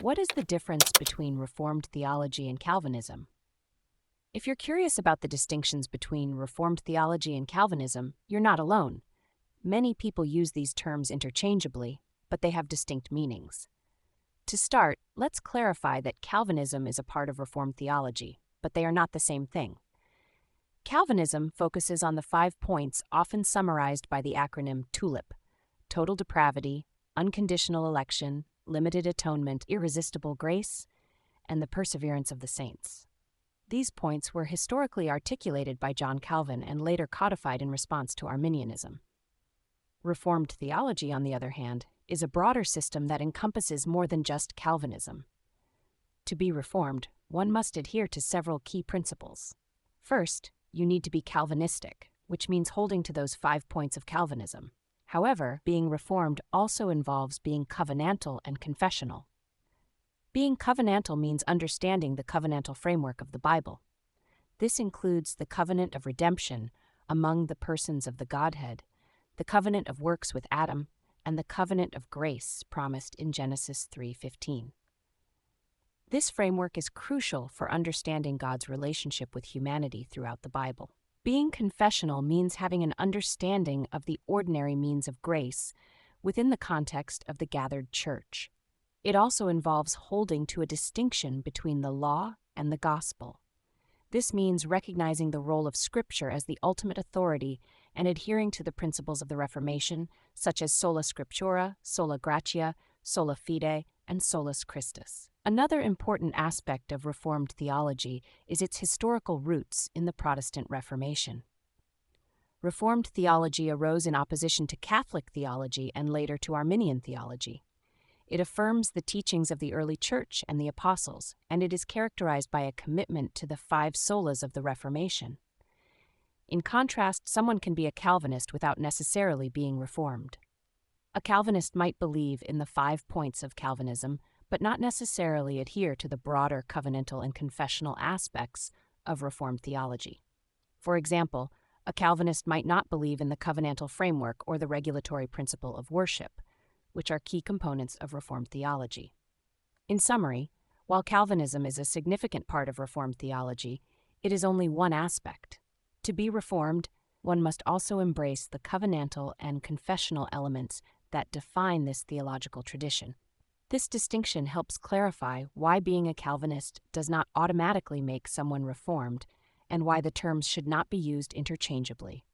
What is the difference between Reformed theology and Calvinism? If you're curious about the distinctions between Reformed theology and Calvinism, you're not alone. Many people use these terms interchangeably, but they have distinct meanings. To start, let's clarify that Calvinism is a part of Reformed theology, but they are not the same thing. Calvinism focuses on the 5 points often summarized by the acronym TULIP: total depravity, unconditional election, limited atonement, irresistible grace, and the perseverance of the saints. These points were historically articulated by John Calvin and later codified in response to Arminianism. Reformed theology, on the other hand, is a broader system that encompasses more than just Calvinism. To be Reformed, one must adhere to several key principles. First, you need to be Calvinistic, which means holding to those 5 points of Calvinism. However, being Reformed also involves being covenantal and confessional. Being covenantal means understanding the covenantal framework of the Bible. This includes the covenant of redemption among the persons of the Godhead, the covenant of works with Adam, and the covenant of grace promised in Genesis 3:15. This framework is crucial for understanding God's relationship with humanity throughout the Bible. Being confessional means having an understanding of the ordinary means of grace within the context of the gathered church. It also involves holding to a distinction between the law and the gospel. This means recognizing the role of Scripture as the ultimate authority and adhering to the principles of the Reformation, such as sola scriptura, sola gratia, sola fide, and solus Christus. Another important aspect of Reformed theology is its historical roots in the Protestant Reformation. Reformed theology arose in opposition to Catholic theology and later to Arminian theology. It affirms the teachings of the early Church and the Apostles, and it is characterized by a commitment to the 5 solas of the Reformation. In contrast, someone can be a Calvinist without necessarily being Reformed. A Calvinist might believe in the 5 points of Calvinism, but not necessarily adhere to the broader covenantal and confessional aspects of Reformed theology. For example, a Calvinist might not believe in the covenantal framework or the regulatory principle of worship, which are key components of Reformed theology. In summary, while Calvinism is a significant part of Reformed theology, it is only one aspect. To be Reformed, one must also embrace the covenantal and confessional elements that define this theological tradition. This distinction helps clarify why being a Calvinist does not automatically make someone Reformed and why the terms should not be used interchangeably.